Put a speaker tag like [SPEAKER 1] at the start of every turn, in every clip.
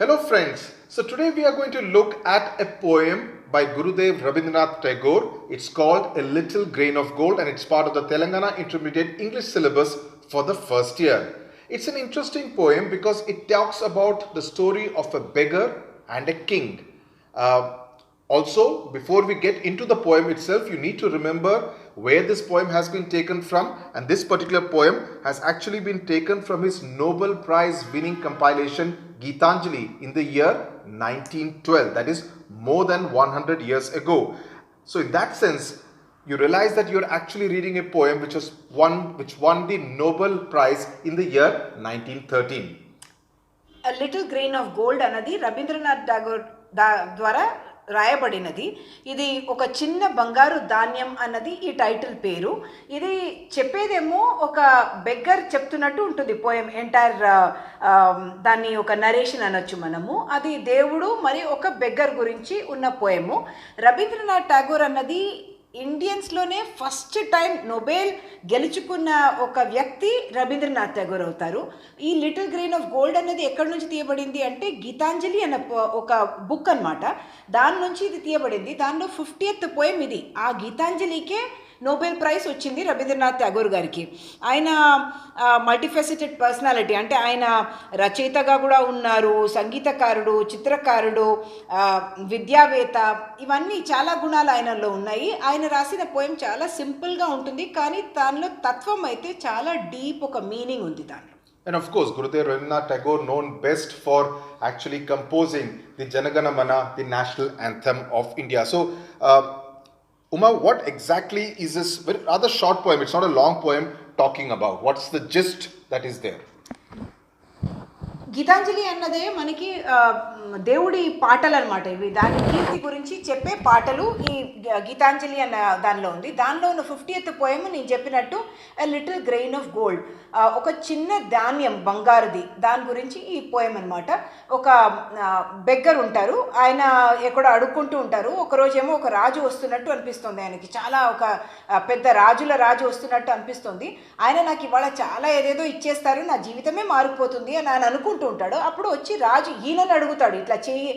[SPEAKER 1] Hello friends, so today we are going to look at a poem by Gurudev Rabindranath Tagore. It's called A Little Grain of Gold and it's part of the Telangana Intermediate English syllabus for the first year. It's an interesting poem because it talks about the story of a beggar and a king. Also, before we get into the poem itself, you need to remember where this poem has been taken from, and this particular poem has actually been taken from his Nobel Prize winning compilation Gitanjali in the year 1912, that is more than 100 years ago. So in that sense, you realize that you're actually reading a poem which won the Nobel Prize in the year 1913.
[SPEAKER 2] A Little Grain of Gold అన్నది రవీంద్రనాథ్ ఠాగూర్ ద్వారా రాయబడినది. ఇది ఒక చిన్న బంగారు ధాన్యం అన్నది ఈ title పేరు. ఇది చెప్పేదేమో ఒక బెగ్గర్ చెప్తున్నట్టు ఉంటుంది పోయం ఎంటైర్. దాన్ని ఒక నరేషన్ అనొచ్చు మనము. అది దేవుడు మరి ఒక బెగ్గర్ గురించి ఉన్న పోయము. రవీంద్రనాథ్ ఠాగూర్ అన్నది ఇండియన్స్లోనే ఫస్ట్ టైం నోబెల్ గెలుచుకున్న ఒక వ్యక్తి రవీంద్రనాథ్ ఠాగూర్ అవుతారు. ఈ లిటిల్ గ్రెయిన్ ఆఫ్ గోల్డ్ అనేది ఎక్కడి నుంచి తీయబడింది అంటే గీతాంజలి అన్న ఒక బుక్ అనమాట. దాని నుంచి ఇది తీయబడింది. దానిలో 50th పోయం ఇది. ఆ గీతాంజలికే నోబెల్ ప్రైజ్ వచ్చింది రవీంద్రనాథ్ ఠాగూర్ గారికి. ఆయన మల్టీఫెసిటెడ్ పర్సనాలిటీ, అంటే ఆయన రచయితగా కూడా ఉన్నారు, సంగీతకారుడు, చిత్రకారుడు, విద్యావేత్త, ఇవన్నీ చాలా గుణాలు ఆయనలో ఉన్నాయి. ఆయన రాసిన పోయం చాలా సింపుల్గా ఉంటుంది, కానీ దానిలో తత్వం అయితే చాలా డీప్ ఒక మీనింగ్ ఉంది దానిలో.
[SPEAKER 1] And of course, Gurudev Rabindranath Tagore, known best for actually composing the Janagana Mana, the national anthem of India. So, Uma, what exactly is this rather short poem? It's not a long poem talking about. What's the gist that is there?
[SPEAKER 2] Gitanjali అన్నదే మనకి దేవుడి పాటలు అనమాట. ఇవి దాని కీర్తి గురించి చెప్పే పాటలు ఈ గీతాంజలి అన్న దానిలో ఉంది. దానిలో ఉన్న 50th పోయం నేను చెప్పినట్టు ఎ లిటిల్ గ్రెయిన్ ఆఫ్ గోల్డ్, ఒక చిన్న ధాన్యం బంగారుది, దాని గురించి ఈ పోయం అనమాట. ఒక బెగ్గర్ ఉంటారు, ఆయన ఎక్కడో అడుక్కుంటూ ఉంటారు. ఒకరోజేమో ఒక రాజు వస్తున్నట్టు అనిపిస్తుంది ఆయనకి, చాలా ఒక పెద్ద రాజు వస్తున్నట్టు అనిపిస్తుంది. ఆయన నాకు ఇవాళ చాలా ఏదేదో ఇచ్చేస్తారు, నా జీవితమే మారిపోతుంది అని ఆయన అనుకుంటూ ఉంటాడు. అప్పుడు వచ్చి రాజు ఈయనని అడుగుతాడు, ఇట్లా చెయ్యి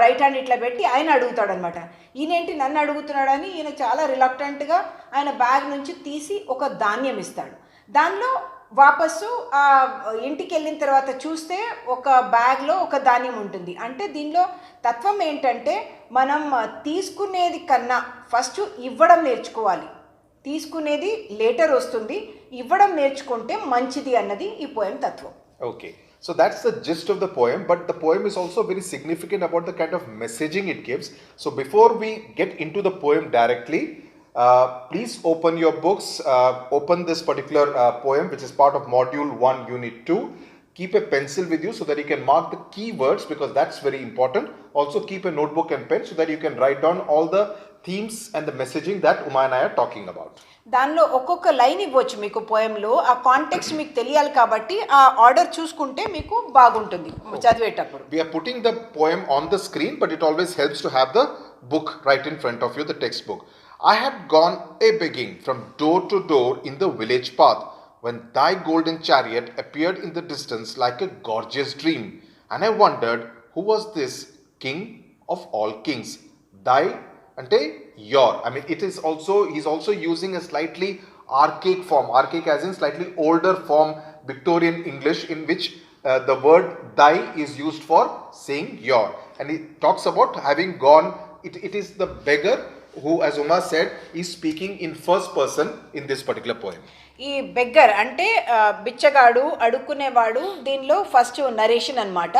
[SPEAKER 2] రైట్ హ్యాండ్ ఇట్లా పెట్టి ఆయన అడుగుతాడు అనమాట. ఈయనేంటి నన్ను అడుగుతున్నాడని ఈయన చాలా రిలక్టెంట్గా ఆయన బ్యాగ్ నుంచి తీసి ఒక ధాన్యం ఇస్తాడు. దానిలో వాపస్సు ఇంటికి వెళ్ళిన తర్వాత చూస్తే ఒక బ్యాగ్లో ఒక ధాన్యం ఉంటుంది. అంటే దీనిలో తత్వం ఏంటంటే మనం తీసుకునేది కన్నా ఫస్ట్ ఇవ్వడం నేర్చుకోవాలి. తీసుకునేది లేటర్ వస్తుంది, ఇవ్వడం నేర్చుకుంటే మంచిది అన్నది ఈ పోయం తత్వం.
[SPEAKER 1] Okay, so that's the gist of the poem, but the poem is also very significant about the kind of messaging it gives. So before we get into the poem directly, please open your books, open this particular poem which is part of module 1 unit 2. Keep a pencil with you so that you can mark the key words because that's very important. Also keep a notebook and pen so that you can write down all the themes and the messaging that Uma and I are talking about.
[SPEAKER 2] దానిలో ఒక్కొక్క line ఇవ్వచ్చు మీకు పోయంలో. ఆ context మీకు తెలియాలి కాబట్టి ఆ order చూసుకుంటే మీకు బాగుంటుంది చదివేటప్పుడు.
[SPEAKER 1] We are putting the poem on the screen, but it always helps to have the book right in front of you, the textbook. I had gone a-begging from door to door in the village path when thy golden chariot appeared in the distance like a gorgeous dream. And I wondered, who was this king of all kings? Thy ante your. I mean, he's also using a slightly archaic form, archaic as in slightly older form, Victorian English, in which the word thy is used for saying your. And he talks about having gone, it is the beggar who, as Uma said, is speaking in first person in this particular poem.
[SPEAKER 2] ఈ beggar అంటే బిచ్చగాడు, అడుక్కునేవాడు. దీనిలో first narration అనమాట.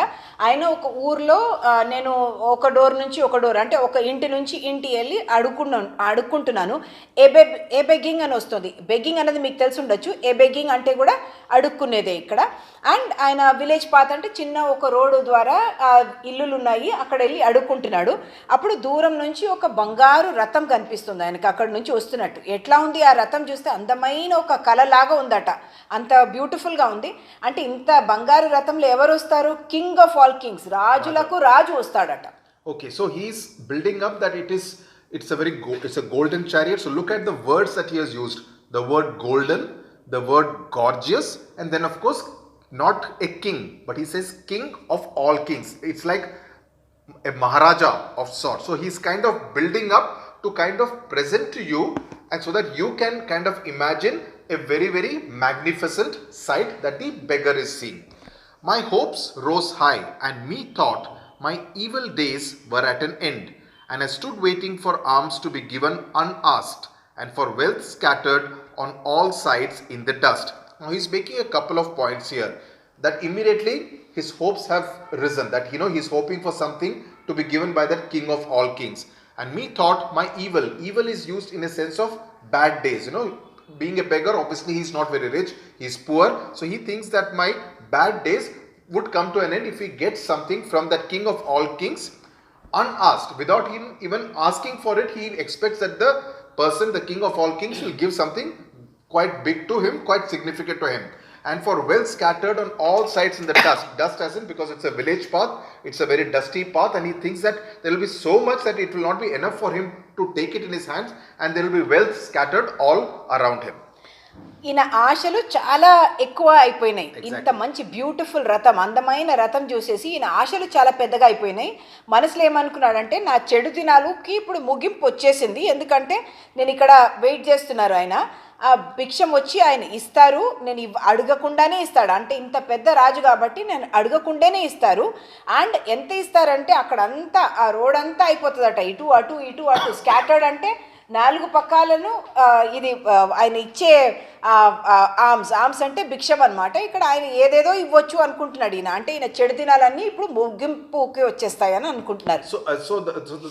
[SPEAKER 2] ఆయన ఒక ఊర్లో నేను ఒక door నుంచి ఒక డోర్ అంటే ఒక ఇంటి నుంచి ఇంటి వెళ్ళి అడుక్కుంటున్నాను. ఏ బెగ్గింగ్ అని వస్తుంది. బెగ్గింగ్ అనేది మీకు తెలిసి ఉండొచ్చు. ఏ బెగ్గింగ్ అంటే కూడా అడుక్కునేదే ఇక్కడ. అండ్ ఆయన విలేజ్ పాత్ అంటే చిన్న ఒక రోడ్డు ద్వారా ఇల్లులు ఉన్నాయి, అక్కడ వెళ్ళి అడుక్కుంటున్నాడు. అప్పుడు దూరం నుంచి ఒక బంగారు రథం కనిపిస్తుంది ఆయనకి అక్కడ నుంచి వస్తున్నట్టు. ఎట్లా ఉంది ఆ రథం చూస్తే అందమైన ఒక కళలాగా ఉందట, అంత బ్యూటిఫుల్గా ఉంది. అంటే ఇంత బంగారు రథంలో ఎవరు వస్తారు? కింగ్ ఆఫ్ ఆల్ కింగ్స్, రాజులకు రాజు వస్తాడట.
[SPEAKER 1] Okay, so he's building up that it's a golden chariot. So look at the words that he has used. The word golden, the word gorgeous, and then of course not a king, but he says king of all kings. It's like a Maharaja of sorts. So he's kind of building up to kind of present to you, and so that you can kind of imagine a very, very magnificent sight that the beggar is seeing. My hopes rose high, and methought my evil days were at an end, and I stood waiting for alms to be given unasked, and for wealth scattered on all sides in the dust. Now he's making a couple of points here, that immediately his hopes have risen, that he's hoping for something to be given by that king of all kings. And methought my evil is used in a sense of bad days. Being a beggar, obviously he's not very rich, he's poor, so he thinks that my bad days would come to an end if he gets something from that king of all kings unasked. Without him even asking for it, he expects that the person, the king of all kings, will give something quite big to him, quite significant to him. And for wealth scattered on all sides in the dust as in, because it's a village path, it's a very dusty path, and he thinks that there will be so much that it will not be enough for him to take it in his hands, and there will be wealth scattered all around him.
[SPEAKER 2] ఈయన ఆశలు చాలా ఎక్కువ అయిపోయినాయి. ఇంత మంచి beautiful రథం, అందమైన రథం చూసేసి ఈయన ఆశలు చాలా పెద్దగా అయిపోయినాయి. మనసులో ఏమనుకున్నాడంటే, నా చెడు దినాలుకి ఇప్పుడు ముగింపు వచ్చేసింది, ఎందుకంటే నేను ఇక్కడ వెయిట్ చేస్తున్నారు ఆయన, ఆ భిక్షం వచ్చి ఆయన ఇస్తారు, నేను అడగకుండానే ఇస్తాడు, అంటే ఇంత పెద్ద రాజు కాబట్టి నేను అడగకుండానే ఇస్తారు. అండ్ ఎంత ఇస్తారంటే అక్కడ అంతా ఆ రోడ్ అంతా అయిపోతుందట, ఇటు అటు ఇటు అటు స్కాటర్డ్, అంటే 4 పక్కాలను ఇది ఆయన ఇచ్చే ఆర్మ్స్ అంటే భిక్షం అనమాట. ఇక్కడ ఆయన ఏదేదో ఇవ్వచ్చు అనుకుంటున్నాడు ఈయన, అంటే ఈయన చెడు దినాలన్నీ ఇప్పుడు ముగింపుకి వచ్చేస్తాయని అనుకుంటున్నారు.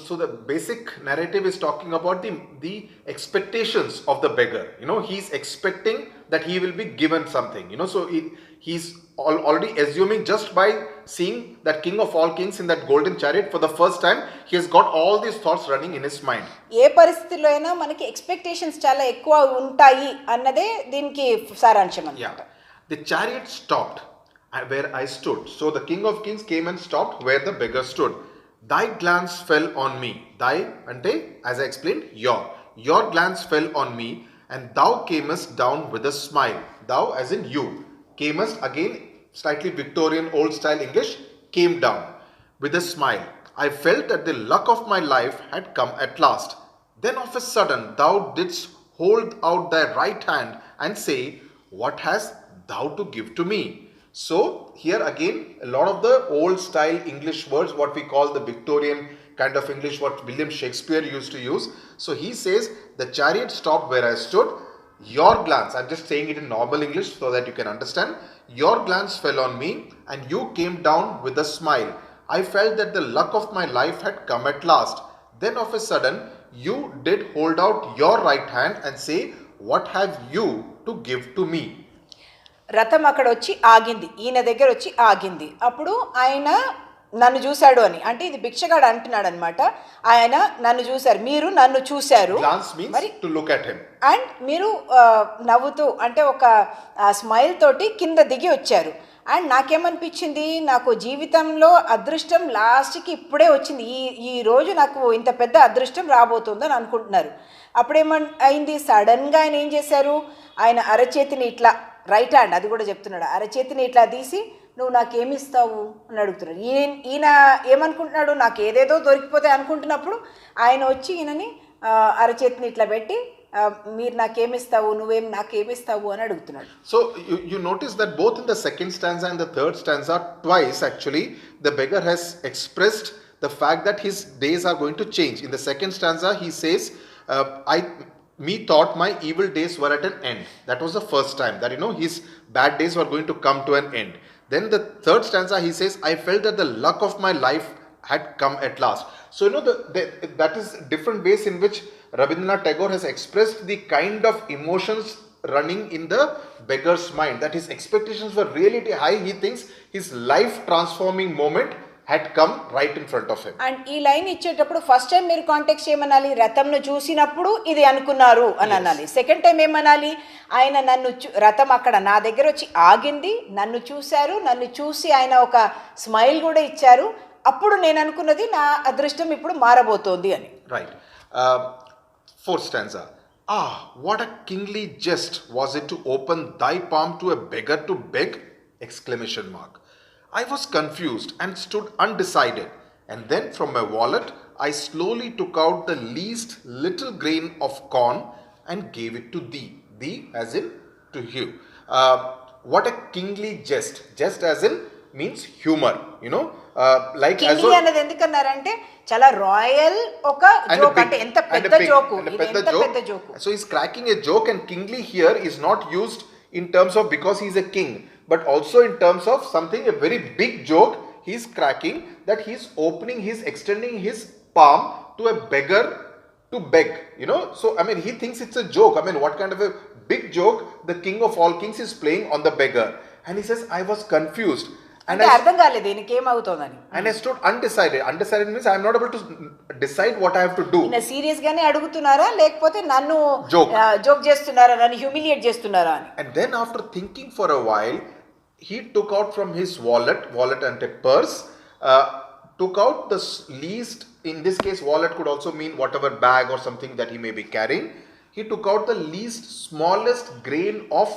[SPEAKER 1] So the basic narrative is talking about the expectations of the beggar. He's expecting that he will be given something. So he's already assuming, just by seeing that king of all kings in that golden chariot for the first time, he has got all these thoughts running in his mind.
[SPEAKER 2] ఏ పరిస్థితిలో అయినా మనకి expectations చాలా ఎక్కువ ఉంటాయి అన్నదే దీనికి సారాంశం అన్నమాట.
[SPEAKER 1] The chariot stopped where I stood. So the king of kings came and stopped where the beggar stood. Thy glance fell on me. Thy ante, as I explained, your glance fell on me, and thou camest down with a smile. Thou as in you camest, again slightly Victorian old style English, came down with a smile. I felt that the luck of my life had come at last. Then of a sudden thou didst hold out thy right hand and say, what hast thou to give to me? So here again a lot of the old style English words, what we call the Victorian kind of English, what William Shakespeare used to use. So he says, the chariot stopped where I stood. Your glance, I'm just saying it in normal English so that you can understand. Your glance fell on me, and you came down with a smile. I felt that the luck of my life had come at last. Then of a sudden, you did hold out your right hand and say, what have you to give to me?
[SPEAKER 2] రథం అక్కడ వచ్చి ఆగింది, ఈయన దగ్గర వచ్చి ఆగింది. అప్పుడు ఆయన నన్ను చూశాడు అని, అంటే ఇది భిక్షగాడు అంటున్నాడు అనమాట. ఆయన నన్ను చూశారు, మీరు నన్ను చూశారు,
[SPEAKER 1] మరి to look at him,
[SPEAKER 2] and మీరు నవ్వుతూ అంటే ఒక స్మైల్ తోటి కింద దిగి వచ్చారు. అండ్ నాకేమనిపించింది, నాకు జీవితంలో అదృష్టం లాస్ట్కి ఇప్పుడే వచ్చింది, ఈ రోజు నాకు ఇంత పెద్ద అదృష్టం రాబోతుందని అనుకుంటున్నారు. అప్పుడేమయింది, సడన్గా ఆయన ఏం చేశారు, ఆయన అరచేతిని ఇట్లా, రైట్ హ్యాండ్ అది కూడా చెప్తున్నాడు, అరచేతిని ఇట్లా తీసి నువ్వు నాకేమిస్తావు అని అడుగుతున్నాడు. ఈయన ఏమనుకుంటున్నాడు, నాకు ఏదేదో దొరికిపోతే అనుకుంటున్నప్పుడు ఆయన వచ్చి ఈయనని అరచేతిని ఇట్లా పెట్టి మీరు నాకేమిస్తావు, నువ్వేం నాకేమిస్తావు అని అడుగుతున్నాడు.
[SPEAKER 1] So you notice that both in the second stanza and the third stanza, twice actually the beggar has expressed the fact that his days are going to change. In the second stanza he says, me thought my evil days were at an end. That was the first time that his bad days were going to come to an end. Then the third stanza he says, I felt that the luck of my life had come at last. So that is different ways in which Rabindranath Tagore has expressed the kind of emotions running in the beggar's mind, that his expectations were really high. He thinks his life transforming moment had come right in front of him.
[SPEAKER 2] And ఈ line ఇచ్చేటప్పుడు first time మీరు context ఏమనాలి, రథంను చూసినప్పుడు ఇది అనుకున్నారు అని అనాలి. Second time ఏమనాలి, ఆయన రథం అక్కడ నా దగ్గర వచ్చి ఆగింది, నన్ను చూశారు, నన్ను చూసి ఆయన ఒక స్మైల్ కూడా ఇచ్చారు, అప్పుడు నేను అనుకున్నది నా అదృష్టం ఇప్పుడు మారబోతోంది అని.
[SPEAKER 1] Right. Fourth stanza. What a kingly jest was it to open thy palm to a beggar to beg? Exclamation mark. I was confused and stood undecided. And then from my wallet, I slowly took out the least little grain of corn and gave it to thee. Thee as in to you. What a kingly jest. Jest as in means humor. Like as
[SPEAKER 2] kingly అనేది ఎందుకన్నారంటే చాలా royal ఒక joke అంటే ఎంత పెద్ద joke పెద్ద joke.
[SPEAKER 1] So he's cracking a joke, and kingly here is not used in terms of because he's a king, but also in terms of something, a very big joke he's cracking, that he's extending his palm to a beggar to beg. So I mean, he thinks it's a joke. I mean, what kind of a big joke the king of all kings is playing on the beggar? And he says, I was confused.
[SPEAKER 2] అంటే అర్థం కాలేదు దీనికి ఏమవుతోందని.
[SPEAKER 1] And I stood undecided. Undecided means I am not able to decide what I have to do.
[SPEAKER 2] Serious గానే అడుగుతున్నారా లేకపోతే నన్ను joke చేస్తున్నారా, నన్ను హ్యూమిలియేట్ చేస్తున్నారా అని.
[SPEAKER 1] And then after thinking for a while, he took out from his wallet and a purse, took out the least, in this case wallet could also mean whatever bag or something that he may be carrying. He took out the least smallest grain of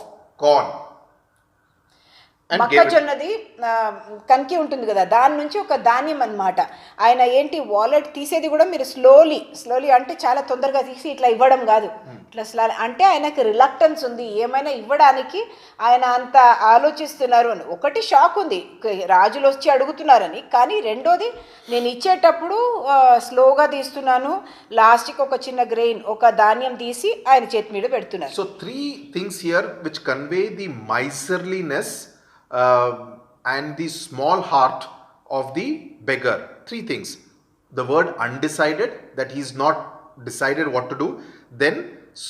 [SPEAKER 1] corn.
[SPEAKER 2] మొక్కజొన్నది కనికి ఉంటుంది కదా, దాని నుంచి ఒక ధాన్యం అన్నమాట. ఆయన ఏంటి wallet తీసేది కూడా మీరు స్లోలీ అంటే చాలా తొందరగా తీసి ఇట్లా ఇవ్వడం కాదు, ఇట్లా అంటే ఆయనకు రిలక్టెన్స్ ఉంది ఏమైనా ఇవ్వడానికి. ఆయన అంత ఆలోచిస్తున్నారు అని ఒకటి షాక్ ఉంది, రాజులు వచ్చి అడుగుతున్నారని. కానీ రెండోది నేను ఇచ్చేటప్పుడు స్లోగా తీస్తున్నాను, లాస్ట్కి ఒక చిన్న గ్రెయిన్ ఒక ధాన్యం తీసి ఆయన చేతి మీద పెడుతున్నారు.
[SPEAKER 1] So three things here which convey the miserliness and the small heart of the beggar. Three things. The word undecided, that he's not decided what to do. Then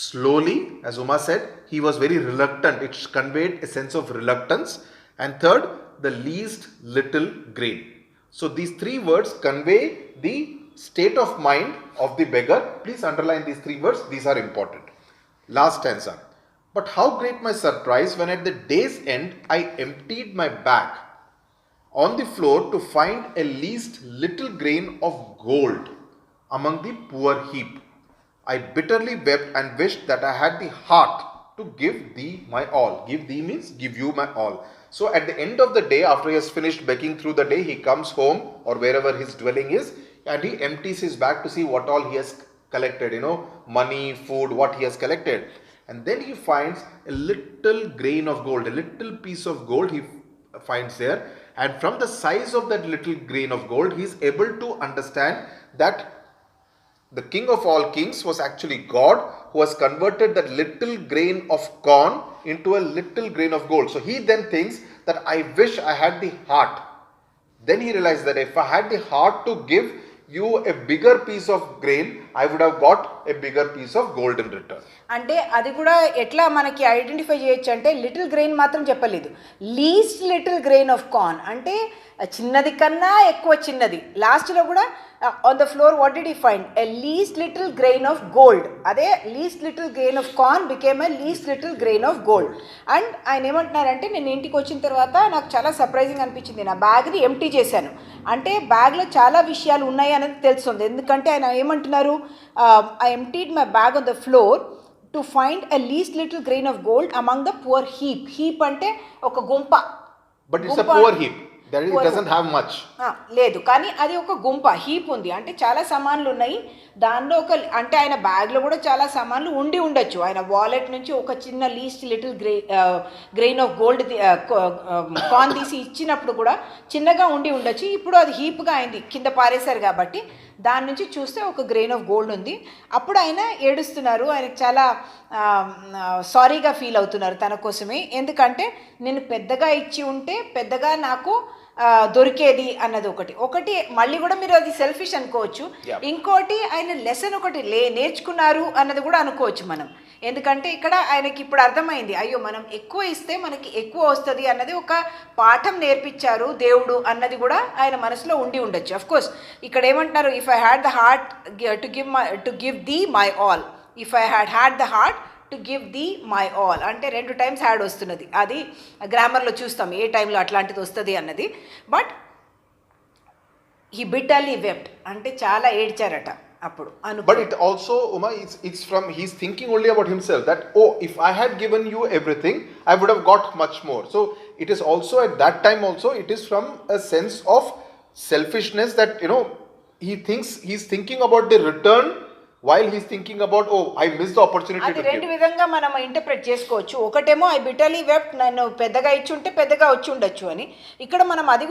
[SPEAKER 1] slowly, as Uma said, he was very reluctant. It conveyed a sense of reluctance. And third, the least little grain. So these three words convey the state of mind of the beggar. Please underline these three words. These are important. Last stanza. But how great my surprise when at the day's end I emptied my bag on the floor to find a least little grain of gold among the poor heap. I bitterly wept and wished that I had the heart to give thee my all. Give thee means give you my all. So at the end of the day, after he has finished begging through the day, he comes home or wherever his dwelling is, and he empties his bag to see what all he has collected, money, food, what he has collected. And then he finds a little grain of gold, a little piece of gold he finds there. And from the size of that little grain of gold, he is able to understand that the king of all kings was actually God, who has converted that little grain of corn into a little grain of gold. So he then thinks that I wish I had the heart. Then he realized that if I had the heart to give you a bigger piece of grain, I would have got a bigger piece of gold in return.
[SPEAKER 2] అంటే అది కూడా ఎట్లా మనకి identify చేయొచ్చు అంటే little grain మాత్రం చెప్పలేదు, least little grain of corn అంటే చిన్నది కన్నా ఎక్కువ చిన్నది. లాస్ట్లో కూడా on the floor what did he find? A least little grain of gold. అదే least little grain of corn became a least little grain of gold. And ఆయన ఏమంటున్నారంటే నేను ఇంటికి వచ్చిన తర్వాత నాకు చాలా సర్ప్రైజింగ్ అనిపించింది, నా బ్యాగ్ని ఎంప్టీ చేశాను. అంటే బ్యాగ్లో చాలా విషయాలు ఉన్నాయి అనేది తెలుస్తుంది. ఎందుకంటే ఆయన ఏమంటున్నారు, I emptied my bag on the floor to find a least little grain of gold among the poor heap. Heap అంటే ఒక గుంప.
[SPEAKER 1] But it's a poor heap. That it doesn't have much.
[SPEAKER 2] లేదు, కానీ అది ఒక గుంప హీప్ ఉంది. అంటే చాలా సామాన్లు ఉన్నాయి దానిలో. అంటే ఆయన బ్యాగ్లో కూడా చాలా సామాన్లు ఉండి ఉండొచ్చు. ఆయన వాలెట్ నుంచి ఒక చిన్న least little grain of gold corn తీసి ఇచ్చినప్పుడు కూడా చిన్నగా ఉండి ఉండొచ్చు. ఇప్పుడు అది హీప్గా అయింది, కింద పారేశారు కాబట్టి దాని నుంచి చూస్తే ఒక గ్రెయిన్ ఆఫ్ గోల్డ్ ఉంది. అప్పుడు ఆయన ఏడుస్తున్నారు, ఆయనకు చాలా సారీగా ఫీల్ అవుతున్నారు తన కోసమే. ఎందుకంటే నేను పెద్దగా ఇచ్చి ఉంటే పెద్దగా నాకు దొరికేది అన్నది ఒకటి మళ్ళీ కూడా మీరు అది సెల్ఫిష్ అనుకోవచ్చు. ఇంకోటి ఆయన లెసన్ ఒకటి నేర్చుకున్నారు అన్నది కూడా అనుకోవచ్చు మనం. ఎందుకంటే ఇక్కడ ఆయనకి ఇప్పుడు అర్థమైంది, అయ్యో మనం ఎక్కువ ఇస్తే మనకి ఎక్కువ వస్తుంది అన్నది ఒక పాఠం నేర్పించారు దేవుడు అన్నది కూడా ఆయన మనసులో ఉండి ఉండొచ్చు. అఫ్ కోర్స్ ఇక్కడ ఏమంటున్నారు, if I had the heart to give the my all. If I had the heart to give the my all అంటే 2 టైమ్స్ హ్యాడ్ వస్తున్నది. అది గ్రామర్లో చూస్తాం ఏ టైంలో అట్లాంటిది వస్తుంది అన్నది. బట్ హీ బిట్టర్లీ వెప్ట్ అంటే చాలా ఏడ్చారట అప్పుడు.
[SPEAKER 1] But it also, Uma, it's from, he's thinking only about himself, that, oh, if I had given you everything, I would have got much more. So it is also at that time also, it is from a sense of selfishness that, he thinks he's thinking about the return while he's thinking about, oh, I missed the opportunity
[SPEAKER 2] అది
[SPEAKER 1] to
[SPEAKER 2] రెండు
[SPEAKER 1] give.
[SPEAKER 2] విధంగా మనం interpret చేసుకోవచ్చు. ఒకటేమో I bitterly wept, నన్ను పెద్దగా ఇచ్చుంటే పెద్దగా వచ్చి ఉండొచ్చు అని. ఇక్కడ మనం అది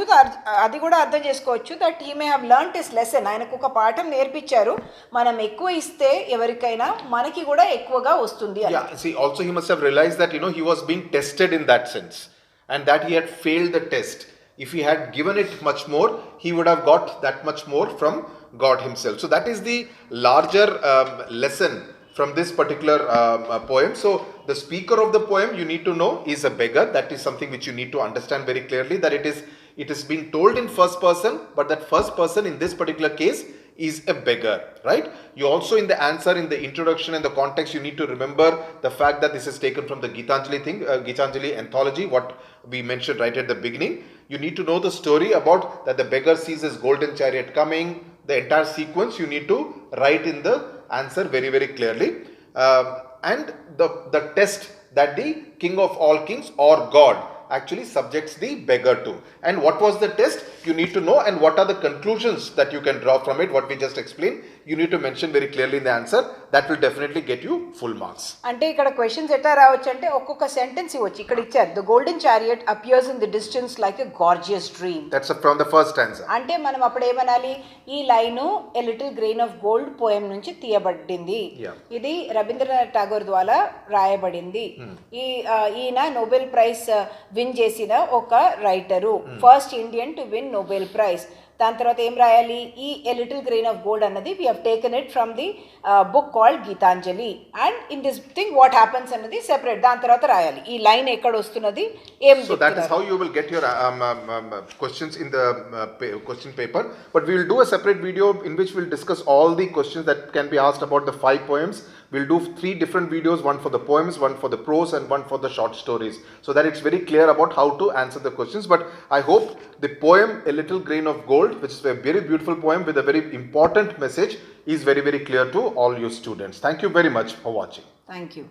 [SPEAKER 2] కూడా అర్థం చేసుకోవచ్చు that he may have learned his lesson. ఆయనకు ఒక పాఠం నేర్పించారు, మనం ఎక్కువ ఇస్తే ఎవరికైనా మనకి కూడా ఎక్కువగా వస్తుంది అని.
[SPEAKER 1] Yeah, see, also he must have realized that, he was being tested in that sense, and that he had failed the test. If he had given it much more, he would have got that much more from God himself. So that is the larger lesson from this particular poem. So the speaker of the poem, you need to know, is a beggar. That is something which you need to understand very clearly, that it is being told in first person, but that first person in this particular case is a beggar, right? You also, in the answer, in the introduction and the context, you need to remember the fact that this is taken from the Gitanjali thing, Gitanjali anthology, what we mentioned right at the beginning. You need to know the story about that the beggar sees his golden chariot coming. The entire sequence you need to write in the answer very, very clearly. And the test that the king of all kings or God actually subjects the beggar to. And what was the test? You need to know, and what are the conclusions that you can draw from it, what we just explained. You need to mention very clearly in the answer. That will definitely get you full marks.
[SPEAKER 2] అంటే ఇక్కడ questions ఎట్లా రావచ్చు అంటే ఒక్కొక్క sentence ఇవ్వచ్చు. ఇక్కడ ఇచ్చారు, the golden chariot appears in the distance like a gorgeous dream.
[SPEAKER 1] That's from the first answer.
[SPEAKER 2] అంటే మనం అప్పుడు ఏమనాలి, ఈ line a little grain of gold poem నుంచి తీయబడింది.
[SPEAKER 1] Yeah.
[SPEAKER 2] ఇది రవీంద్రనాథ్ ఠాగూర్ ద్వారా రాయబడింది. ఈయన నోబెల్ ప్రైజ్ విన్ చేసిన ఒక writer, first Indian to win Nobel prize. దాని తర్వాత ఏం రాయాలి, ఈ a little grain of gold అన్నది we have taken it from the book called Gitanjali, and in this thing what happens అన్నది సెపరేట్. దాని తర్వాత రాయాలి ఈ లైన్ ఎక్కడ వస్తున్నది, ఏం.
[SPEAKER 1] So that is how you will get your questions in the question paper. But we will do a separate video in which we will discuss all the questions that can be asked about the 5 poems. We'll do 3 different videos, one for the poems, one for the prose, and one for the short stories, so that it's very clear about how to answer the questions. But I hope the poem A Little Grain of Gold, which is a very beautiful poem with a very important message, is very, very clear to all you students. Thank you very much for watching.
[SPEAKER 2] Thank you.